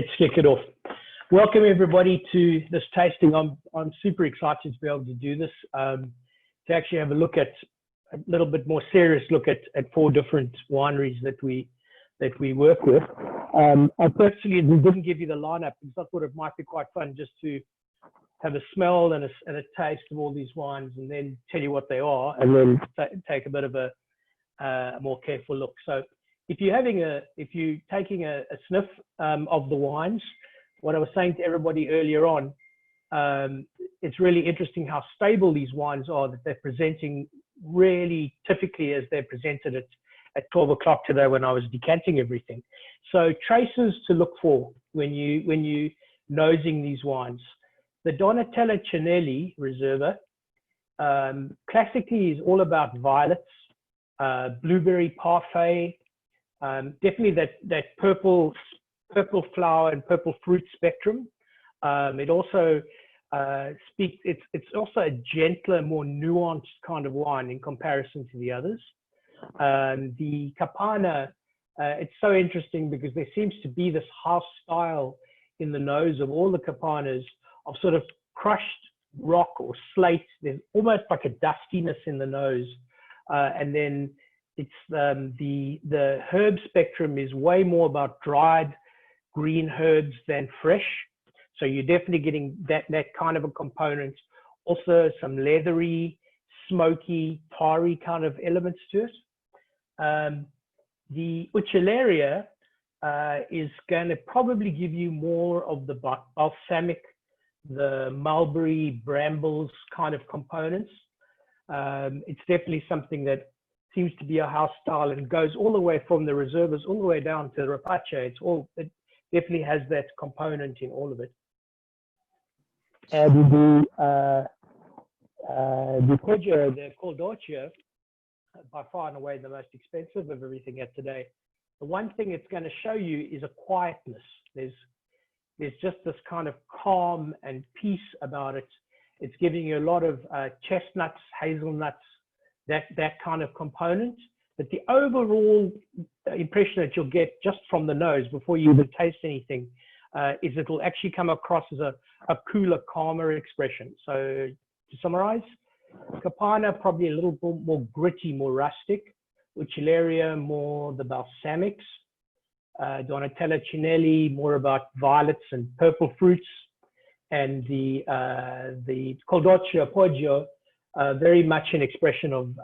Let's kick it off. Welcome everybody to this tasting. I'm super excited to be able to do this, to actually have a look at a little bit more serious look at 4 different wineries that we work with. I personally didn't give you the lineup because I thought it might be quite fun just to have a smell and a taste of all these wines, and then tell you what they are, and then take a bit of a more careful look. So if you're taking a sniff of the wines, what I was saying to everybody earlier on, it's really interesting how stable these wines are, that they're presenting really typically as they're presented at 12 o'clock today when I was decanting everything. So traces to look for when you nosing these wines. The Donatella Cinelli Riserva classically is all about violets, blueberry parfait, definitely that purple flower and purple fruit spectrum. It also it's also a gentler, more nuanced kind of wine in comparison to the others. The Capanna, it's so interesting because there seems to be this house style in the nose of all the Capannas of sort of crushed rock or slate. There's almost like a dustiness in the nose, and then it's the herb spectrum is way more about dried green herbs than fresh. So you're definitely getting that kind of a component. Also some leathery, smoky, tarry kind of elements to it. The Uccelliera is going to probably give you more of the balsamic, the mulberry, brambles kind of components. It's definitely something that seems to be a house style and goes all the way from the Reservas all the way down to the Rapace. It definitely has that component in all of it. And the Poggio, the Poggio, by far and away the most expensive of everything at today. The one thing it's going to show you is a quietness. There's just this kind of calm and peace about it. It's giving you a lot of chestnuts, hazelnuts, that kind of component. But the overall impression that you'll get just from the nose before you even taste anything is it'll actually come across as a cooler, calmer expression. So to summarize, Capanna probably a little bit more gritty, more rustic. Uccelliera more the balsamics. Donatella Cinelli more about violets and purple fruits, and the Poggio very much an expression of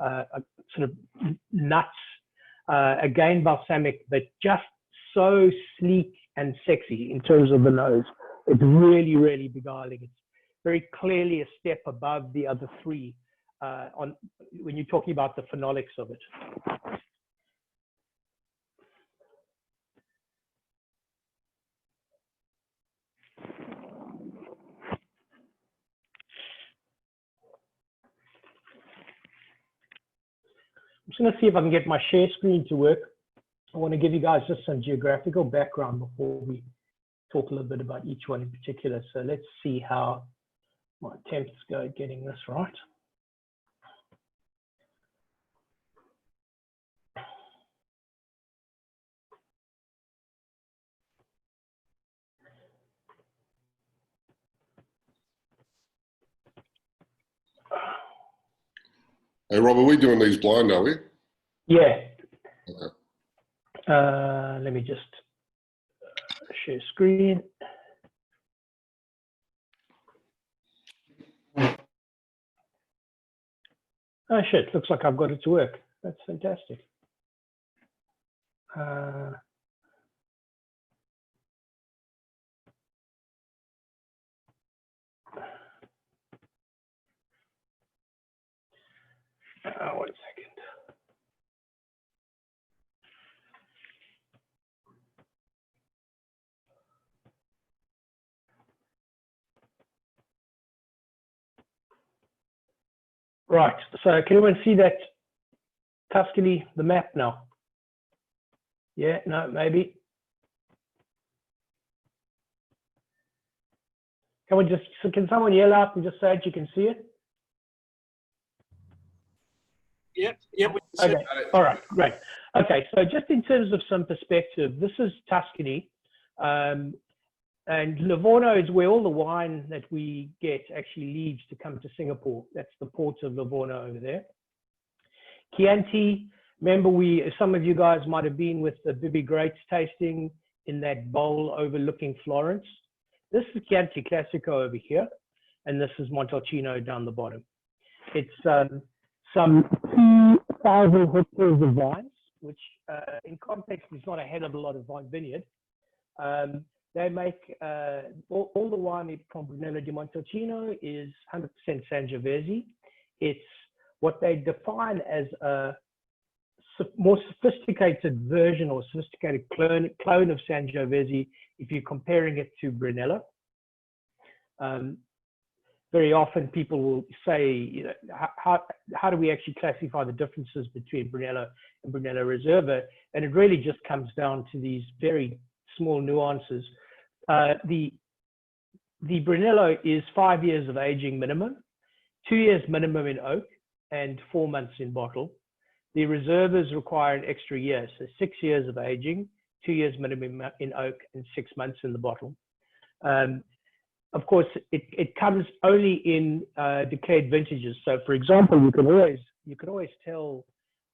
sort of nuts. Again balsamic, but just so sleek and sexy in terms of the nose. It's really, really beguiling. It's very clearly a step above the other 3 when you're talking about the phenolics of it. I'm just going to see if I can get my share screen to work. I want to give you guys just some geographical background before we talk a little bit about each one in particular. So let's see how my attempts go at getting this right. Hey Rob, are we doing these blind, are we? Yeah. Okay. Let me just share screen. Oh shit, looks like I've got it to work. That's fantastic. Oh, 1 second. Right, so can anyone see that Tuscany, the map now? Yeah, no, maybe. Can someone yell out and just say that you can see it? Yep. Okay, all right, great. Okay, so just in terms of some perspective, this is Tuscany. And Livorno is where all the wine that we get actually leaves to come to Singapore. That's the port of Livorno over there. Chianti, remember some of you guys might have been with the Bibi Grapes tasting in that bowl overlooking Florence. This is Chianti Classico over here, and this is Montlcino down the bottom. It's some 2,000 hectares of vines, which in context is not a hell of a lot of vine vineyard. They make all the wine from Brunello di Montalcino is 100% Sangiovese. It's what they define as a more sophisticated version or sophisticated clone of Sangiovese if you're comparing it to Brunello. Very often people will say, you know, how do we actually classify the differences between Brunello and Brunello Riserva? And it really just comes down to these very small nuances. The Brunello is 5 years of aging minimum, 2 years minimum in oak, and 4 months in bottle. The Reservas require an extra year, so 6 years of aging, 2 years minimum in oak, and 6 months in the bottle. Of course, it comes only in declared vintages. So, for example, you can always tell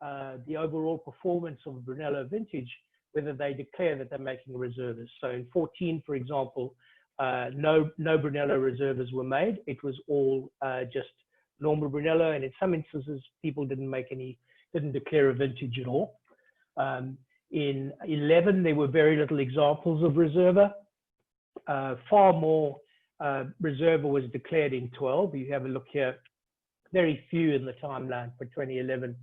the overall performance of a Brunello vintage whether they declare that they're making reservas. So, in 14, for example, no Brunello reservas were made. It was all just normal Brunello, and in some instances, people didn't declare a vintage at all. In 11, there were very little examples of Reserva. Far more Reserva was declared in 12. You have a look here, very few in the timeline for 2011.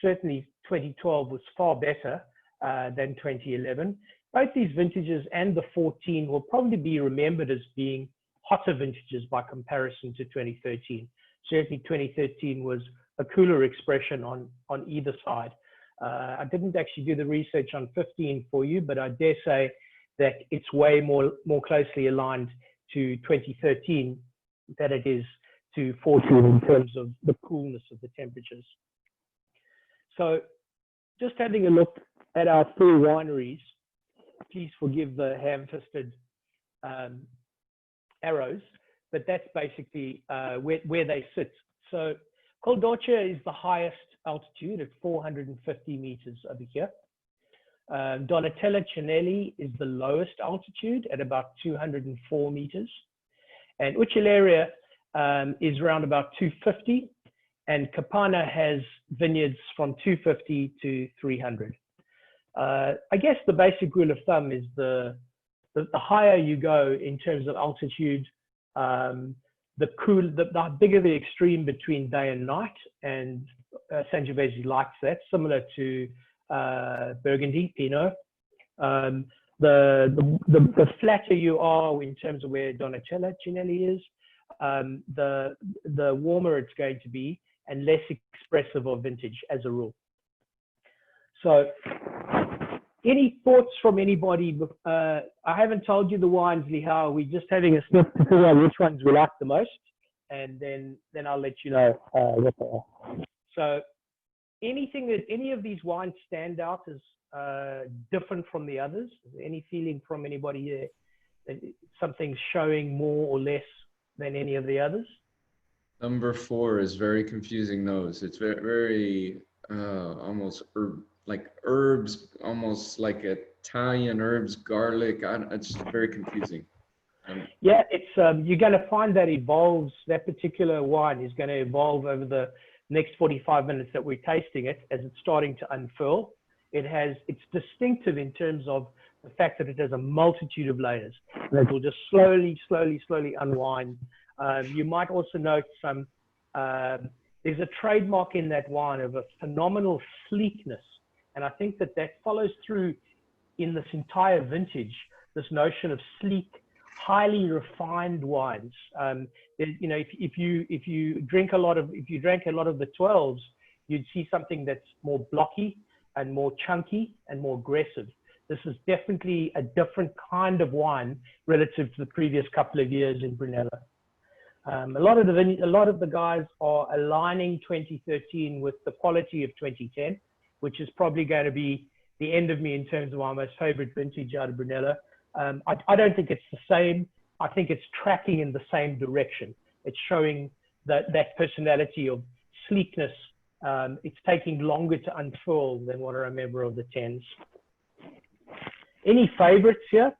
Certainly 2012 was far better than 2011. Both these vintages and the 14 will probably be remembered as being hotter vintages by comparison to 2013. Certainly 2013 was a cooler expression on either side. I didn't actually do the research on 15 for you, but I dare say that it's way more closely aligned to 2013 than it is to 14 in terms of the coolness of the temperatures. So just having a look at our 4 wineries, please forgive the ham-fisted arrows, but that's basically where they sit. So Col d'Orcia is the highest altitude at 450 meters over here. Donatella Cinelli is the lowest altitude at about 204 meters. And Uccelliera is around about 250. And Capanna has vineyards from 250 to 300. I guess the basic rule of thumb is the higher you go in terms of altitude, the bigger the extreme between day and night, and Sangiovese likes that, similar to Burgundy, Pinot. The flatter you are in terms of where Donatella Cinelli is, the warmer it's going to be and less expressive of vintage as a rule. So any thoughts from anybody? I haven't told you the wines, Lihao. We're just having a sniff to figure out which ones we like the most, and then I'll let you know what they are. So any of these wines stand out as different from the others? Is there any feeling from anybody here that something's showing more or less than any of the others? Number 4 is very confusing nose. It's very almost like herbs, almost like Italian herbs, garlic. It's very confusing. Yeah, it's you're going to find that evolves. That particular wine is going to evolve over the next 45 minutes that we're tasting it as it's starting to unfurl. It's distinctive in terms of the fact that it has a multitude of layers that will just slowly unwind. You might also note there's a trademark in that wine of a phenomenal sleekness. And I think that follows through in this entire vintage, this notion of sleek, highly refined wines. You know, if you drank a lot of the 12s, you'd see something that's more blocky and more chunky and more aggressive. This is definitely a different kind of wine relative to the previous couple of years in Brunello. A lot of the guys are aligning 2013 with the quality of 2010, which is probably going to be the end of me in terms of my most favorite vintage out of Brunello. I don't think it's the same. I think it's tracking in the same direction. It's showing that personality of sleekness. It's taking longer to unfurl than what I remember of the 10s. Any favorites here?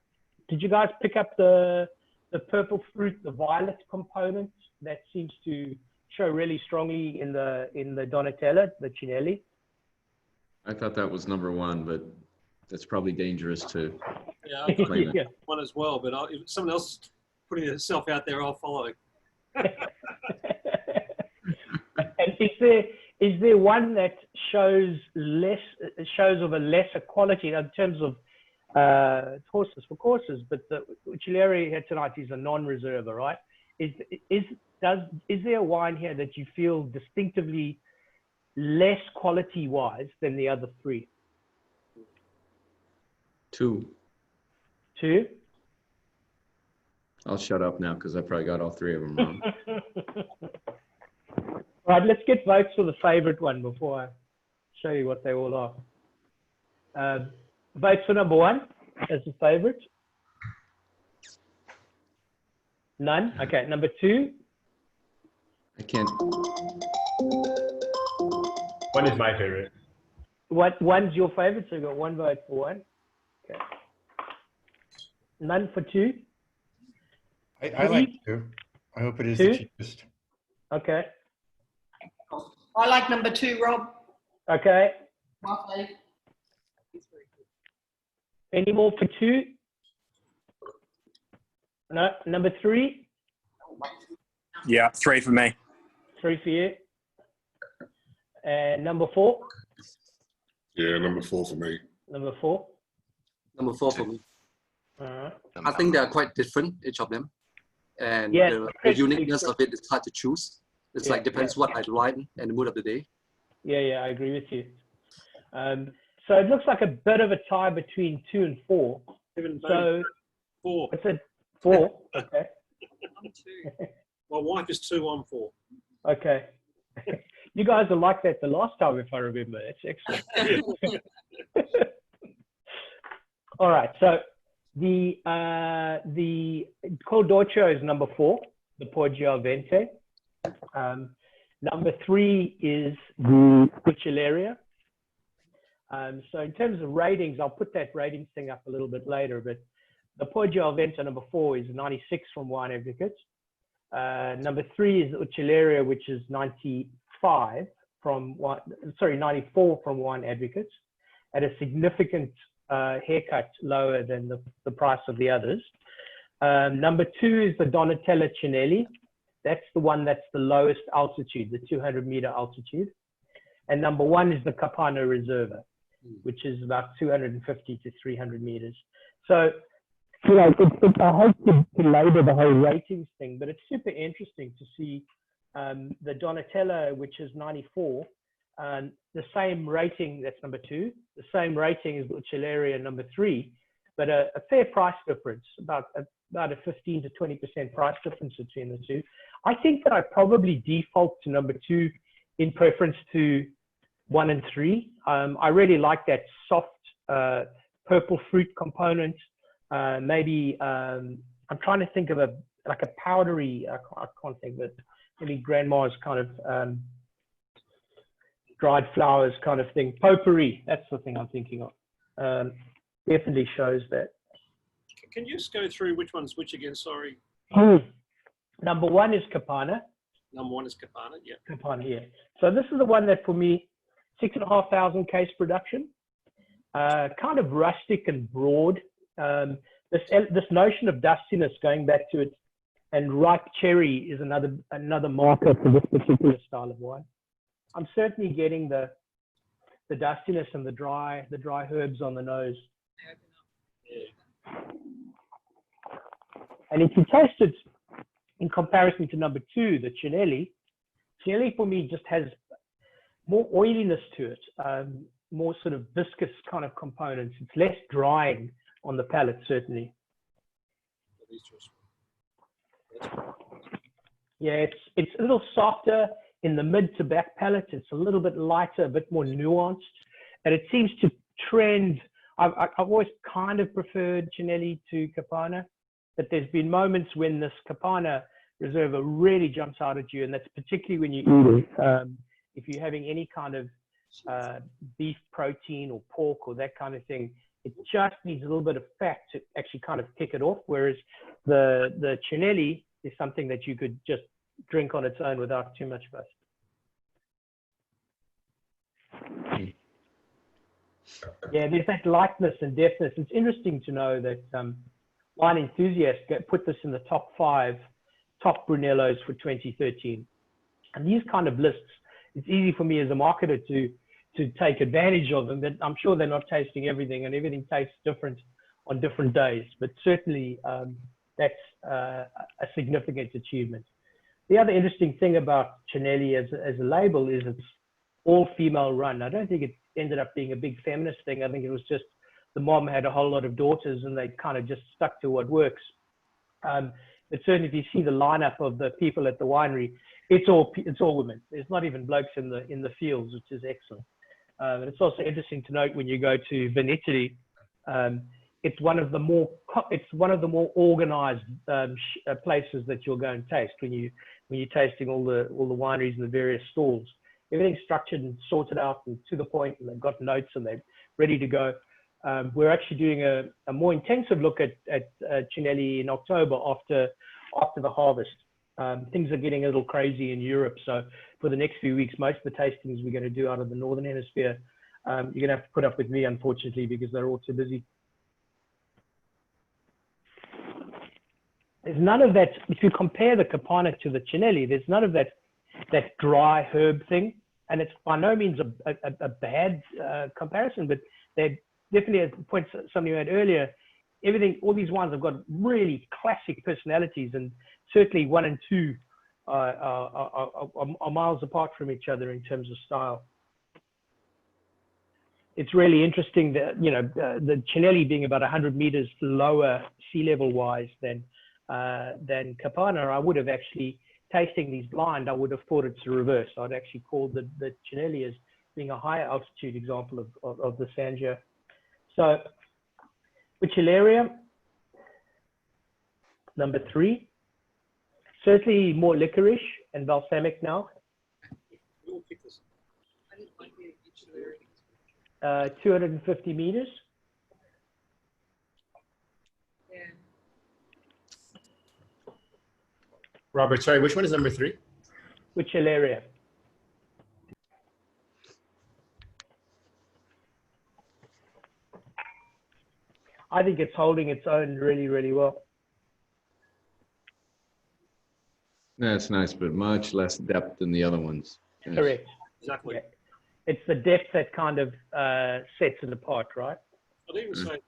Did you guys pick up the purple fruit, the violet component that seems to show really strongly in the Donatella, the Cinelli? I thought that was number one, but that's probably dangerous to I've Yeah. got one as well, but if someone else is putting itself out there, I'll follow. And is there one that shows of a lesser quality in terms of horses for courses, but the Uccelliera here tonight is a non-reserva, right? Is there a wine here that you feel distinctively less quality-wise than the other three? Two. Two? I'll shut up now because I probably got all three of them wrong. All right, let's get votes for the favorite one before I show you what they all are. Votes for number one as the favorite? None? Okay, number two? I can't. One is my favorite. One's your favorite, so you've got one vote for one. Okay. None for two? I like two. I hope it is Two? the cheapest. Okay. I like number two, Rob. Okay. Lovely. Any more for two? No. Number three? Yeah, 3 for me. 3 for you. And number four? Yeah, number 4 for me. Number four. Number 4 for me. All right. I think they are quite different, each of them. And Yes, the uniqueness of it is hard to choose. It's Yeah, like depends what I like and the mood of the day. Yeah, I agree with you. So it looks like a bit of a tie between 2 and 4. So 4. it's a 4. Okay. My wife is 2, I'm 4. Okay. You guys are like that the last time, if I remember. That's excellent. All right. So the Col d'Orcio is number 4, the Poggio Vento. Number 3 is the Uccelliera. So in terms of ratings, I'll put that ratings thing up a little bit later, but the Poggio Vento number 4 is 96 from Wine Advocate. Number 3 is Uccelliera, which is 94 from Wine Advocate, at a significant haircut lower than the price of the others. Number 2 is the Donatella Cinelli. That's the one that's the lowest altitude, the 200-meter altitude. And number 1 is the Capanna Riserva, which is about 250 to 300 meters. So, you know, I hate to labor the whole ratings thing, but it's super interesting to see the Donatella, which is 94, the same rating, that's number 2, the same rating as Uccelliera number 3, but a fair price difference, about a 15 to 20% price difference between the two. I think that I probably default to number 2 in preference to 1 and 3. I really like that soft purple fruit component. Maybe I'm trying to think of a powdery. I can't think of it. Maybe grandma's kind of dried flowers kind of thing. Potpourri. That's the thing I'm thinking of. Definitely shows that. Can you just go through which one's which again? Sorry. Number 1 is Capanna. Number 1 is Capanna. Yeah. Capanna, yeah. So this is the one that for me, 6,500 case production, kind of rustic and broad. This notion of dustiness, going back to it, and ripe cherry is another marker for this particular style of wine. I'm certainly getting the dustiness and the dry herbs on the nose. And if you taste it in comparison to number 2, the Cinelli for me just has more oiliness to it, more sort of viscous kind of components. It's less drying on the palate, certainly. Yeah, it's a little softer in the mid to back palate. It's a little bit lighter, a bit more nuanced, and it seems to trend. I've always kind of preferred Cinelli to Capanna, but there's been moments when this Capanna Reserva really jumps out at you, and that's particularly when you eat it. If you're having any kind of beef protein or pork or that kind of thing, it just needs a little bit of fat to actually kind of kick it off, whereas the Cinelli is something that you could just drink on its own without too much fuss. Yeah, there's that lightness and depthness. It's interesting to know that wine enthusiasts put this in the top 5 top Brunellos for 2013. And these kind of lists, it's easy for me as a marketer to take advantage of them, but I'm sure they're not tasting everything, and everything tastes different on different days. But certainly that's a significant achievement. The other interesting thing about Cinelli as a label is it's all female run. I don't think it ended up being a big feminist thing. I think it was just the mom had a whole lot of daughters and they kind of just stuck to what works. But certainly if you see the lineup of the people at the winery, it's all women. There's not even blokes in the fields, which is excellent. And it's also interesting to note when you go to Vento, it's one of the more organized places that you'll go and taste when you're tasting all the wineries and the various stalls. Everything's structured and sorted out and to the point, and they've got notes and they're ready to go. We're actually doing a more intensive look at Cinelli in October after the harvest. Things are getting a little crazy in Europe, so for the next few weeks, most of the tastings we're going to do out of the Northern Hemisphere, you're going to have to put up with me, unfortunately, because they're all too busy. There's none of that. If you compare the Capanna to the Cinelli, there's none of that dry herb thing, and it's by no means a bad comparison, but they're definitely, at the point somebody made earlier, all these wines have got really classic personalities, and certainly 1 and 2 are miles apart from each other in terms of style. It's really interesting that, the Cinelli being about 100 meters lower sea level wise than Capanna, I would have actually, tasting these blind, I would have thought it's the reverse. I'd actually call the Cinelli as being a higher altitude example of the Sangiovese. So, Uccelliera, number 3, certainly more licorice and balsamic now. 250 meters. Robert, sorry, which one is number 3? Uccelliera. I think it's holding its own really, really well. That's nice, but much less depth than the other ones. Yes. Correct. Exactly. Yeah. It's the depth that kind of sets it apart, right? I'd even say it's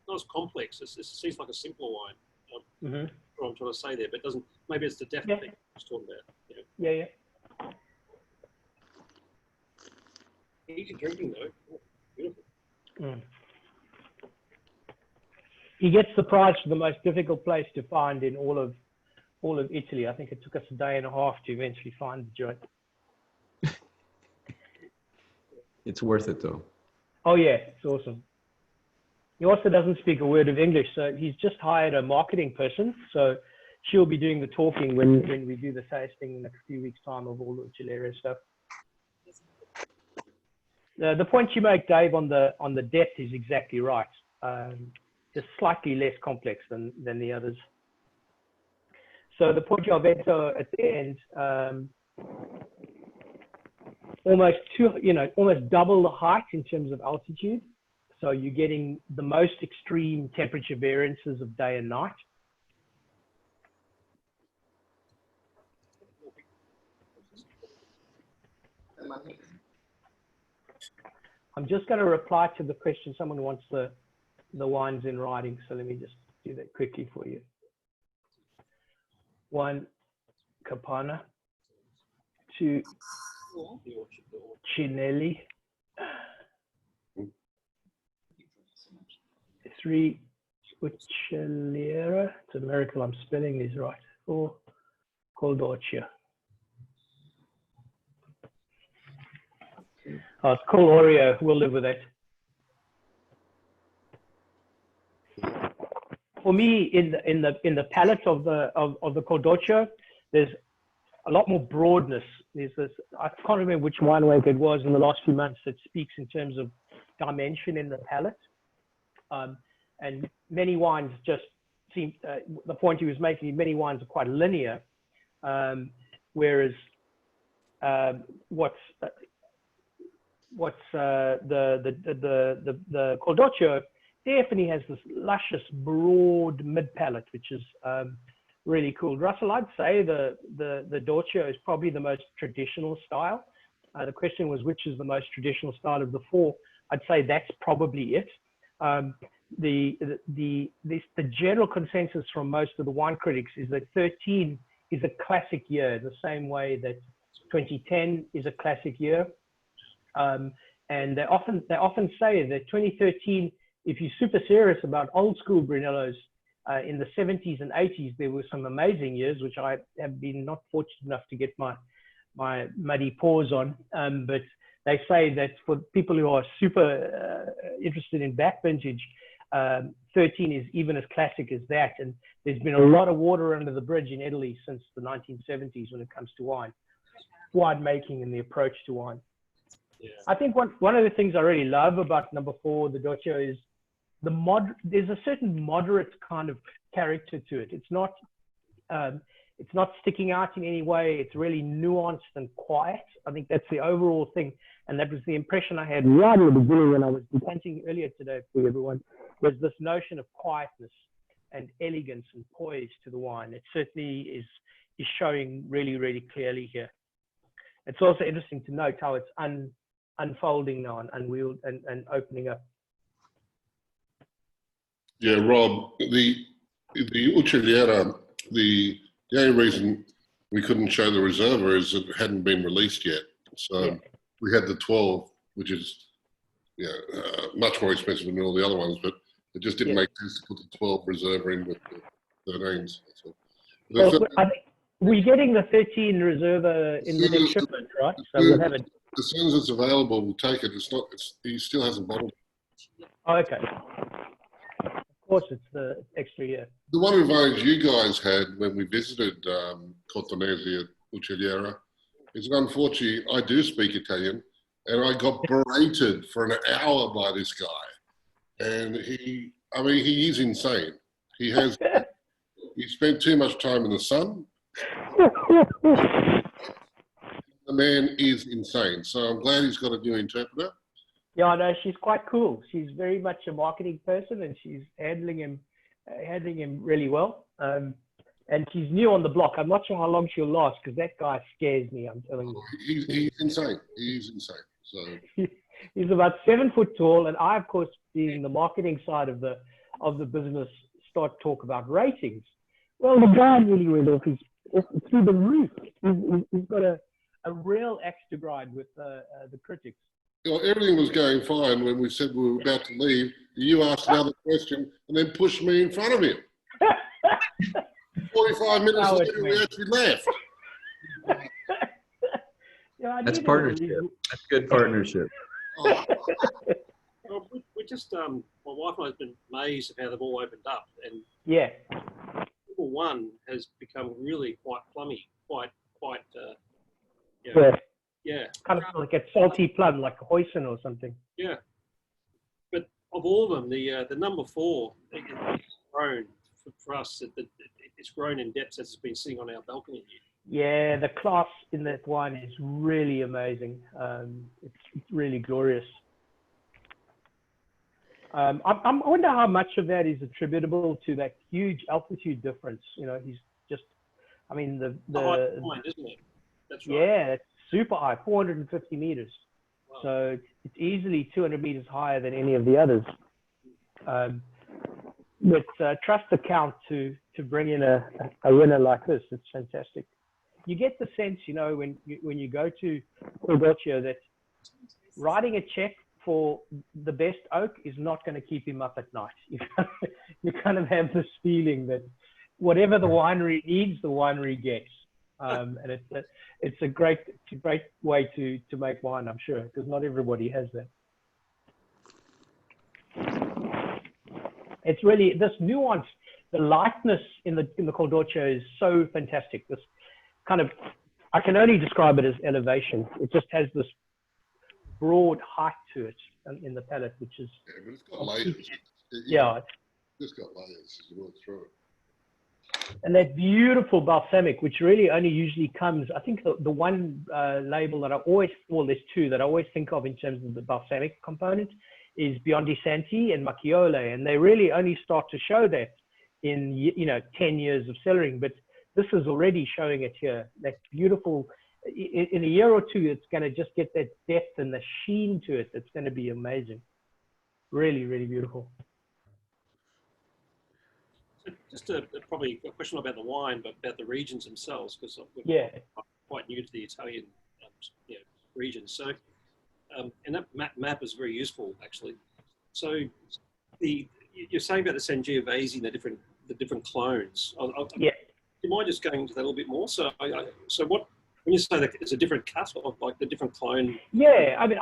not as complex. It seems like a simpler wine. What I'm trying to say there, but it doesn't. Maybe it's the depth thing I was talking about. Yeah. Easy drinking though. Beautiful. He gets the prize for the most difficult place to find in all of Italy. I think it took us a day and a half to eventually find the joint. It's worth it though. Oh yeah, it's awesome. He also doesn't speak a word of English, so he's just hired a marketing person. So she'll be doing the talking when we do the tasting in a few weeks' time of all the Uccelliera stuff. The point you make, Dave, on the depth is exactly right. Just slightly less complex than the others. So the Poggio Vento at the end, almost double the height in terms of altitude. So you're getting the most extreme temperature variances of day and night. I'm just going to reply to the question. Someone wants the wines in writing, so let me just do that quickly for you. 1, Capanna. 2, Cinelli. 3, Uccelliera. It's a miracle I'm spelling these right. 4, Poggio. Oh, it's called Oreo. We'll live with that. for me, in the palate of the Cordocchio, there's a lot more broadness. There's this, I can't remember which winemaker it was in the last few months that speaks in terms of dimension in the palate. And many wines just seem, the point he was making, many wines are quite linear, whereas the Cordocchio definitely has this luscious, broad mid palate, which is really cool. Russell, I'd say the Dorcio is probably the most traditional style. The question was, which is the most traditional style of the four? I'd say that's probably it. The general consensus from most of the wine critics is that 13 is a classic year, the same way that 2010 is a classic year. And they often say that 2013, if you're super serious about old school Brunellos, in the 70s and 80s, there were some amazing years, which I have been not fortunate enough to get my muddy paws on. But they say that for people who are super interested in back vintage, 13 is even as classic as that. And there's been a lot of water under the bridge in Italy since the 1970s when it comes to wine making and the approach to wine. Yeah. I think one of the things I really love about number 4, the Dorcio, is there's a certain moderate kind of character to it. It's not sticking out in any way. It's really nuanced and quiet. I think that's the overall thing. And that was the impression I had right in the beginning when I was decanting earlier today for everyone, was this notion of quietness and elegance and poise to the wine. It certainly is showing really, really clearly here. It's also interesting to note how it's unfolding now and unwheeled and opening up. Yeah, Rob, the Uccelliera, the only reason we couldn't show the Riserva is it hadn't been released yet. So we had the 12, which is much more expensive than all the other ones, but it just didn't make sense to put the 12 Riserva in with the 13s. So I think we're getting the 13 Riserva in the next shipment, right? So we'll have it. As soon as it's available, we'll take it. He still hasn't bottled it. Oh, okay. Of course, it's the extra year. The one advantage you guys had when we visited Cortonese at Uccelliera is that unfortunately I do speak Italian, and I got berated for an hour by this guy. And he is insane. He spent too much time in the sun. The man is insane. So I'm glad he's got a new interpreter. Yeah, no, she's quite cool. She's very much a marketing person, and she's handling him really well. And she's new on the block. I'm not sure how long she'll last, because that guy scares me. I'm telling you. He's insane. He's insane. So he's about 7 foot tall, and I, of course, being the marketing side of the business, start talk about ratings. Well, the guy really went off. He's through the roof. He's got a real axe to grind with the critics. Everything was going fine when we said we were about to leave. You asked another question and then pushed me in front of him. 45 minutes later, we actually left. That's partnership. That's good partnership. Well, we just, my wife and I have been amazed at how they've all opened up. And Triple One has become really quite plummy, quite kind of like a salty plum, like a hoisin or something. Yeah, but of all of them, the number 4 it's grown for us. It's grown in depth as it's been sitting on our balcony here. Yeah, the class in that wine is really amazing. It's really glorious. I wonder how much of that is attributable to that huge altitude difference. You know, he's just, I mean, the high point, isn't it? That's right. Yeah, it's super high, 450 meters. Wow. So it's easily 200 meters higher than any of the others. But trust the count to bring in a winner like this. It's fantastic. You get the sense, you know, when you go to Poggio, that writing a check for the best oak is not going to keep him up at night. You kind of have this feeling that whatever the winery needs, the winery gets. And it's a great way to make wine, I'm sure, because not everybody has that. It's really this nuance. the lightness in the Caldoccio is so fantastic. This kind of, I can only describe it as elevation. It just has this broad height to it in the palate, which is but it's got layers. Yeah, It's got layers as you work through it. and that beautiful balsamic, which really only usually comes, I think the one label that I always, well, there's two that I always think of in terms of the balsamic component is Biondi Santi and Macchiole, and they really only start to show that in 10 years of cellaring, but this is already showing it here. That beautiful, in a year or two, it's going to just get that depth and the sheen to it. It's going to be amazing. Really, really beautiful. Just probably a question about the wine, but about the regions themselves, because Yeah, I'm quite new to the Italian regions. So, and that map is very useful, actually. So, you're saying about the Sangiovese and the different clones. yeah. Do you mind just going into that a little bit more? So, when you say that it's a different cut of like the different clone? Yeah, I mean,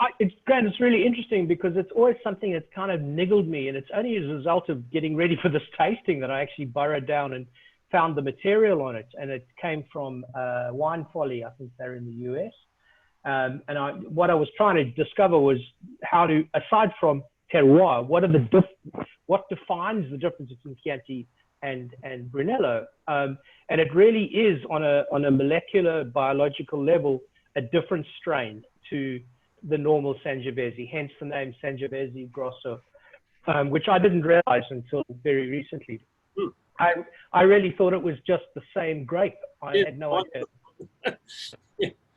Grant, it's really interesting because it's always something that's kind of niggled me, and it's only as a result of getting ready for this tasting that I actually burrowed down and found the material on it, and it came from Wine Folly. I think they're in the US, and what I was trying to discover was how to, aside from terroir, what defines the difference between Chianti and Brunello, and it really is on a molecular biological level a different strain to the normal Sangiovese, hence the name Sangiovese Grosso, which I didn't realize until very recently. I really thought it was just the same grape. I had no idea.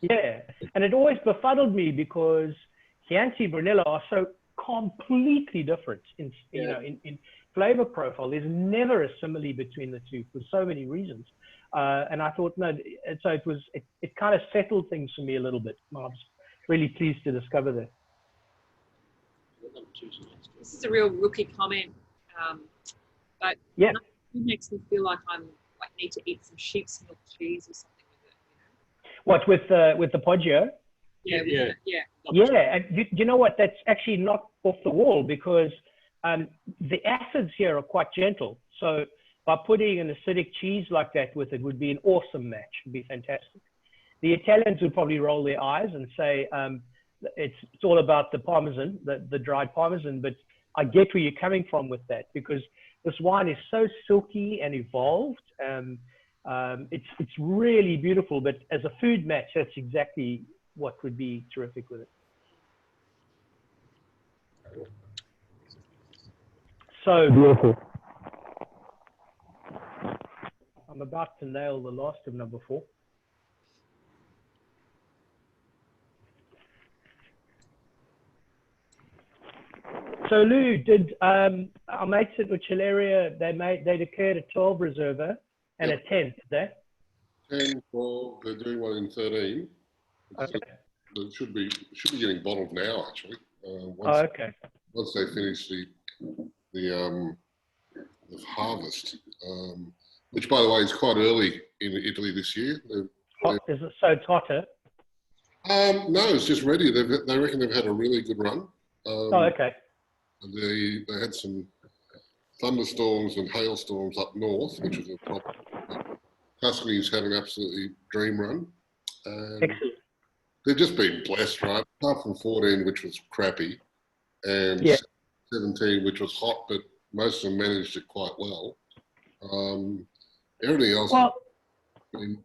Yeah, and it always befuddled me because Chianti Brunello are so completely different in flavor profile. There's never a simile between the two for so many reasons. And I thought, no, so it kind of settled things for me a little bit. I was really pleased to discover that. This is a real rookie comment, but yeah, it makes me feel like I'm need to eat some sheep's milk cheese or something with it. What, with the Poggio? Yeah. And you know what? That's actually not off the wall because the acids here are quite gentle. So by putting an acidic cheese like that with it would be an awesome match. It'd be fantastic. The Italians would probably roll their eyes and say it's all about the Parmesan, the dried Parmesan. But I get where you're coming from with that because this wine is so silky and evolved. It's really beautiful. But as a food match, that's exactly what would be terrific with it. So beautiful. I'm about to nail the last of number 4. So Lou, did our mates at Uccelliera, they declared a 12 Reserva and a 10, did they? 10, 12, they're doing one in 13. Okay. It should be getting bottled now, actually. Once they finish the harvest, which by the way is quite early in Italy this year. Is it so hotter? No, it's just ready. They reckon they've had a really good run. Okay. They had some thunderstorms and hailstorms up north, which was a problem. Tuscany's had an absolutely dream run. Excellent. They've just been blessed, right? Apart from 14, which was crappy, and 17, which was hot, but most of them managed it quite well. Everything else. Well,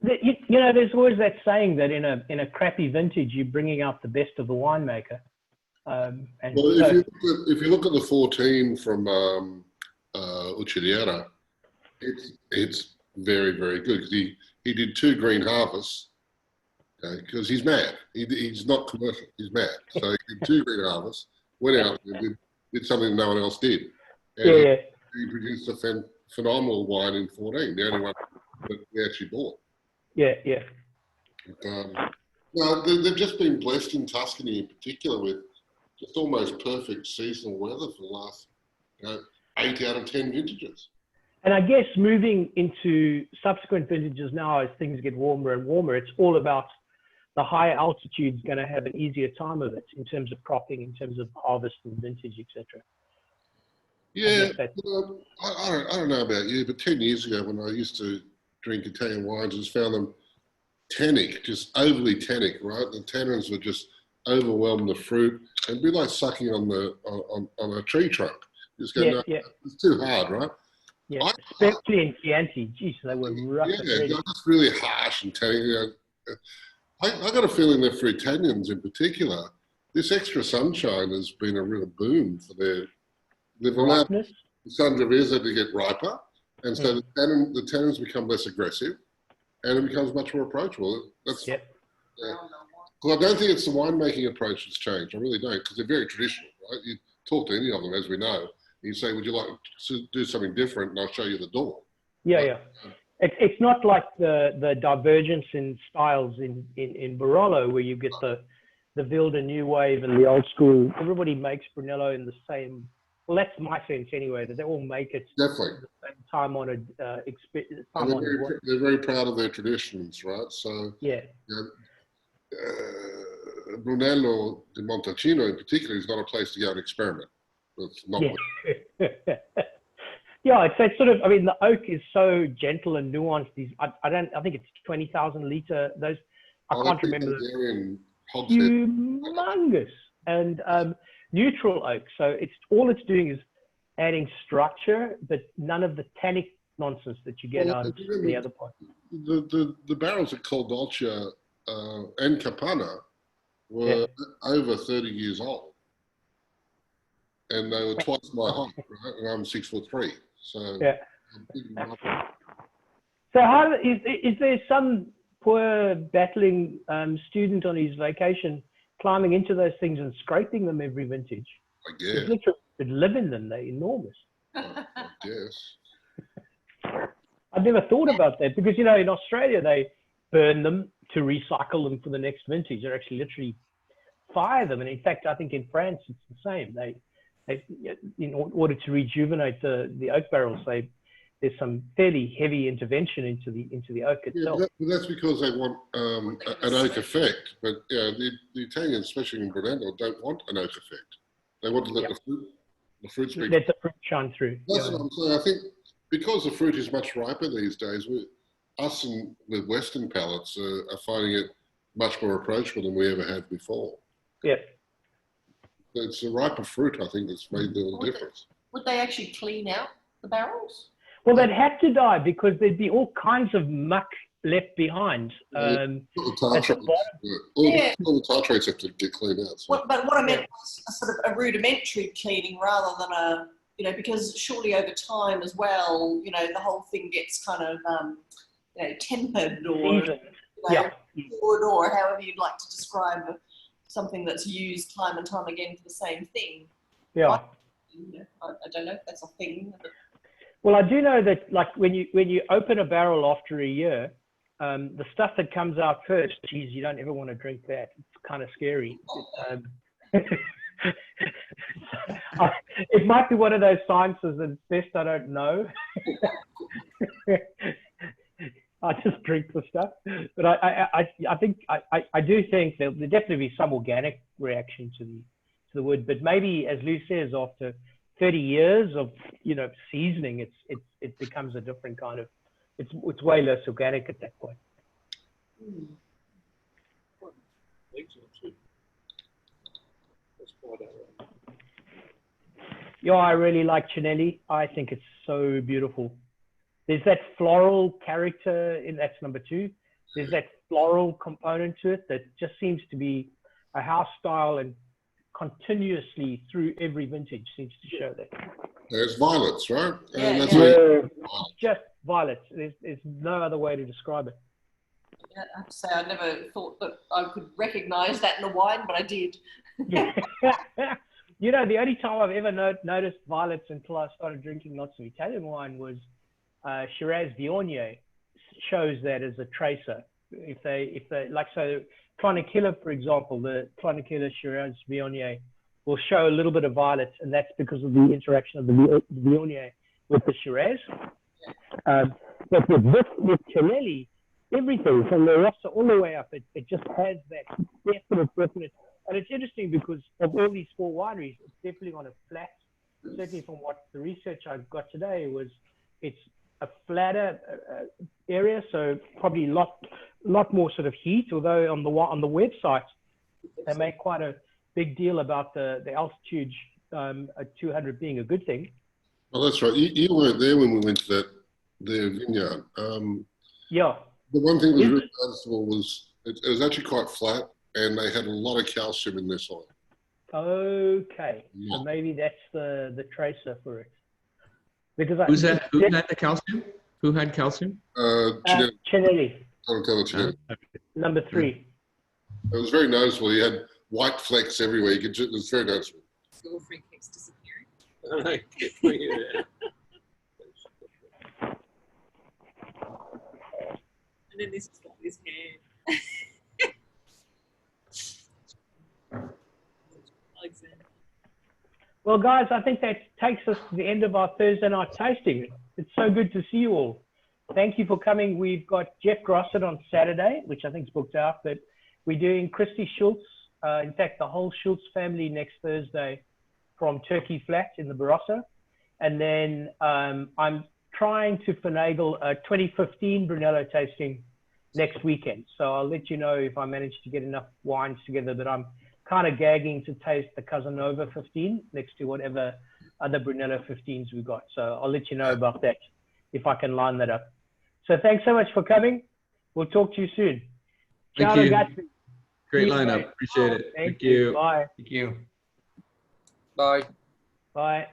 there's always that saying that in a crappy vintage, you're bringing out the best of the winemaker. If you look at the 14 from Uccelliera, it's very, very good because he did 2 green harvests. Because he's mad. He's not commercial. He's mad. So he did 2 green harvests, went out and did something no one else did. And he produced a phenomenal wine in 14, the only one that we actually bought. Yeah. No, they've just been blessed in Tuscany in particular with just almost perfect seasonal weather for the last 8 out of 10 vintages. And I guess moving into subsequent vintages now, as things get warmer and warmer, it's all about the higher altitude's going to have an easier time of it in terms of cropping, in terms of harvest and vintage, etc. Yeah, guess that's- I don't know about you, but 10 years ago when I used to drink Italian wines, I just found them tannic, just overly tannic, right? The tannins would just overwhelm the fruit and be like sucking on a tree trunk. You just go, no, it's too hard, right? Yeah, especially in Chianti. Geez, they were rough and Yeah, ready. they're just really harsh and tannic. I got a feeling that for Italians in particular, this extra sunshine has been a real boom for they've allowed the Sangiovese to get riper, and so the tannins become less aggressive, and it becomes much more approachable. That's well, I don't think it's the winemaking approach that's changed. I really don't, because they're very traditional, right? You talk to any of them, as we know, and you say, "Would you like to do something different?" And I'll show you the door. Yeah, right? It's not like the divergence in styles in Barolo, where you get the Wilde New Wave and the old school. Everybody makes Brunello in the same. Well, that's my sense anyway, that they all make it definitely the same time-honored they're very proud of their traditions, right? So Brunello di Montalcino in particular is not a place to go and experiment. It's not. Yeah, it's sort of. I mean, the oak is so gentle and nuanced. I think it's 20,000 liter. Those I can't remember. Humongous and neutral oak. So it's doing is adding structure, but none of the tannic nonsense that you get out of the other part. The barrels at Dolce and Capanna were over 30 years old, and they were twice my height, right? And I'm 6'3". So So how is there some poor battling student on his vacation climbing into those things and scraping them every vintage? I guess. Literally could live in them. They're enormous. I guess. I've never thought about that because, in Australia, they burn them to recycle them for the next vintage. They actually literally fire them. And in fact, I think in France, it's the same. They in order to rejuvenate the oak barrels, there's some fairly heavy intervention into the oak itself. Yeah, that's because they want an oak effect. But the Italians, especially in Brunello, don't want an oak effect. They want to let the fruit speak. Let the fruit shine through. That's what I'm saying. I think because the fruit is much riper these days, us with Western palates are finding it much more approachable than we ever had before. Yeah. It's the riper fruit, I think, that's made the difference. Would they actually clean out the barrels? Well, they'd have to die because there'd be all kinds of muck left behind. All the tartrates have to get cleaned out. So. But what I meant was a sort of a rudimentary cleaning rather than because surely over time as well, the whole thing gets kind of, tempered or, poured or however you'd like to describe something that's used time and time again for the same thing. Yeah. I don't know if that's a thing. But... Well, I do know that, like, when you open a barrel after a year, the stuff that comes out first, geez, you don't ever want to drink that. It's kind of scary. It might be one of those sciences that it's best I don't know. I just drink the stuff, but I do think there'll definitely be some organic reaction to the wood, but maybe, as Lou says, after 30 years of seasoning, it becomes a different kind of. It's way less organic at that point. Yeah, I really like Cinelli. I think it's so beautiful. There's that floral character that's number 2. There's that floral component to it that just seems to be a house style and continuously through every vintage seems to show that. There's violets, right? Just violets. There's no other way to describe it. I have to say, I never thought that I could recognize that in a wine, but I did. The only time I've ever noticed violets until I started drinking lots of Italian wine was Shiraz Viognier shows that as a tracer. If they like, so Clonakilla, for example, the Clonakilla Shiraz Viognier will show a little bit of violet, and that's because of the interaction of the Viognier with the Shiraz. But with Cinelli, everything from the Rossa all the way up, it just has that definite. And it's interesting because of all these 4 wineries, it's definitely on a flat certainly from what the research I got today was, it's a flatter area, so probably lot more sort of heat. Although on the website they make quite a big deal about the altitude at 200 being a good thing. Oh, that's right. You weren't there when we went to their vineyard. Yeah. The one thing that was really noticeable was it was actually quite flat, and they had a lot of calcium in their soil. Okay, Yeah. so maybe that's the tracer for it. Because Who had the calcium? Who had calcium? Cinelli. Cinelli, number 3. It was very noticeable. He had white flecks everywhere. It was very noticeable. Silver-free keeps disappearing. And then this is like his hand. Alexander. Well, guys, I think that takes us to the end of our Thursday night tasting. It's so good to see you all. Thank you for coming. We've got Jeff Grossett on Saturday, which I think is booked out, but we're doing Christy Schultz, in fact, the whole Schultz family next Thursday from Turkey Flat in the Barossa. And then I'm trying to finagle a 2015 Brunello tasting next weekend. So I'll let you know if I manage to get enough wines together, but I'm kind of gagging to taste the Casanova 15 next to whatever other Brunello 15s we've got. So I'll let you know about that if I can line that up. So thanks so much for coming. We'll talk to you soon. Thank Ciao, you. ragazzi. Great lineup. Appreciate it. Thank you. Bye. Thank you. Bye. Bye.